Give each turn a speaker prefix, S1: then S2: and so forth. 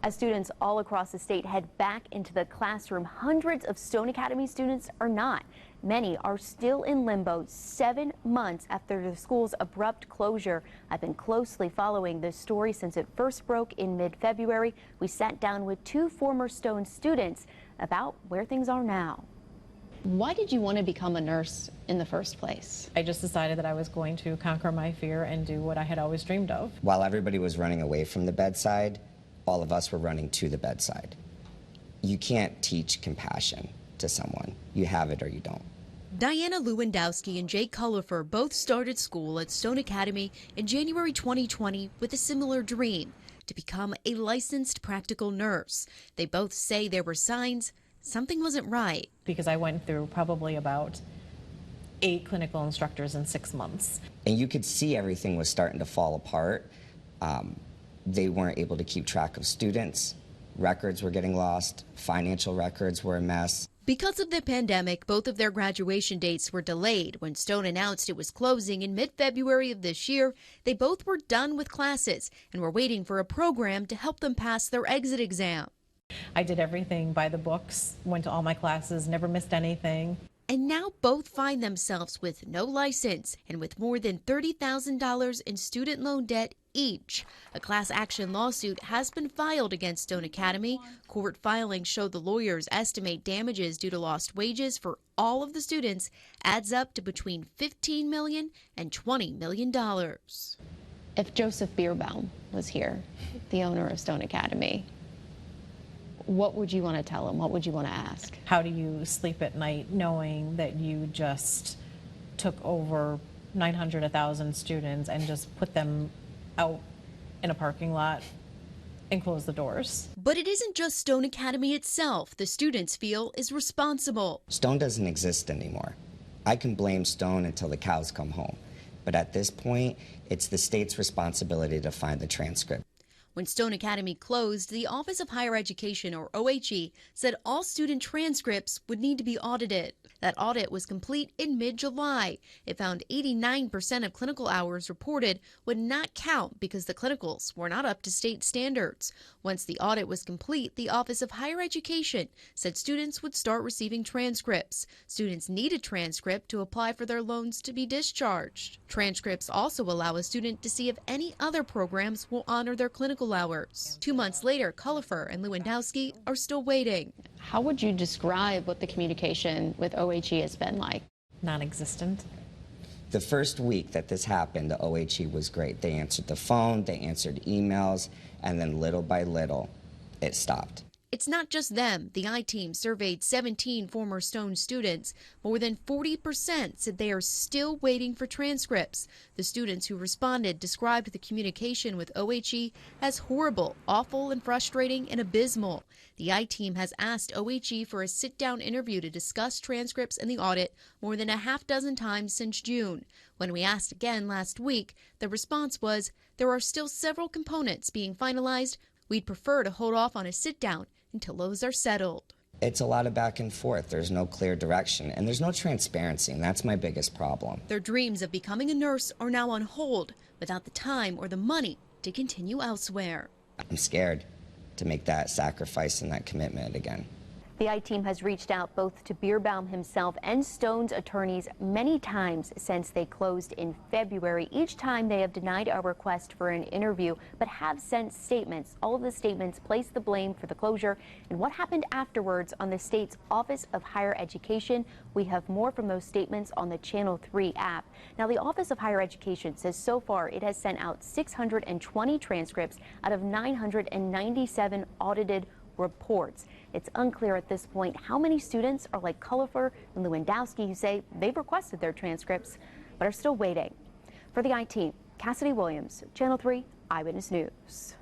S1: As students all across the state head back into the classroom, hundreds of Stone Academy students are not. Many are still in limbo 7 months after the school's abrupt closure. I've been closely following this story since it first broke in mid-February. We sat down with 2 former Stone students about where things are now. Why did you want to become a nurse in the first place?
S2: I just decided that I was going to conquer my fear and do what I had always dreamed of.
S3: While everybody was running away from the bedside, all of us were running to the bedside. You can't teach compassion to someone. You have it or you don't.
S4: Diana Lewandowski and Jay Cullifer both started school at Stone Academy in January 2020 with a similar dream, to become a licensed practical nurse. They both say there were signs something wasn't right.
S2: Because I went through probably about 8 clinical instructors in 6 months.
S3: And you could see everything was starting to fall apart. They weren't able to keep track of students. Records were getting lost. Financial records were a mess.
S4: Because of the pandemic, both of their graduation dates were delayed. When Stone announced it was closing in mid-February of this year, they both were done with classes and were waiting for a program to help them pass their exit exam.
S2: I did everything by the books, went to all my classes, never missed anything.
S4: And now both find themselves with no license and with more than $30,000 in student loan debt each. A class action lawsuit has been filed against Stone Academy. Court filings show the lawyers estimate damages due to lost wages for all of the students adds up to between $15 million and $20 million.
S1: If Joseph Bierbaum was here, the owner of Stone Academy, what would you want to tell him? What would you want to ask?
S2: How do you sleep at night knowing that you just took over 900, 1,000 students and just put them out in a parking lot and close the doors?
S4: But it isn't just Stone Academy itself the students feel is responsible.
S3: Stone doesn't exist anymore. I can blame Stone until the cows come home. But at this point, it's the state's responsibility to find the transcript.
S4: When Stone Academy closed, the Office of Higher Education, or OHE, said all student transcripts would need to be audited. That audit was complete in mid-July. It found 89% of clinical hours reported would not count because the clinicals were not up to state standards. Once the audit was complete, the Office of Higher Education said students would start receiving transcripts. Students need a transcript to apply for their loans to be discharged. Transcripts also allow a student to see if any other programs will honor their clinical hours. 2 months later, Cullifer and Lewandowski are still waiting.
S1: How would you describe what the communication with OHE has been like?
S2: Non-existent.
S3: The first week that this happened, the OHE was great. They answered the phone, they answered emails, and then little by little, it stopped.
S4: It's not just them. The I-Team surveyed 17 former Stone students. More than 40% said they are still waiting for transcripts. The students who responded described the communication with OHE as horrible, awful, and frustrating, and abysmal. The I-Team has asked OHE for a sit-down interview to discuss transcripts and the audit more than a half dozen times since June. When we asked again last week, the response was, there are still several components being finalized. We'd prefer to hold off on a sit-down until those are settled.
S3: It's a lot of back and forth. There's no clear direction, and there's no transparency, and that's my biggest problem.
S4: Their dreams of becoming a nurse are now on hold, without the time or the money to continue elsewhere.
S3: I'm scared to make that sacrifice and that commitment again.
S1: The I-Team has reached out both to Bierbaum himself and Stone's attorneys many times since they closed in February. Each time they have denied our request for an interview, but have sent statements. All of the statements place the blame for the closure and what happened afterwards on the state's Office of Higher Education. We have more from those statements on the Channel 3 app. Now, the Office of Higher Education says so far it has sent out 620 transcripts out of 997 audited reports. It's unclear at this point how many students are like Cullifer and Lewandowski, who say they've requested their transcripts but are still waiting. For the I-Team, Cassidy Williams, Channel 3 Eyewitness News.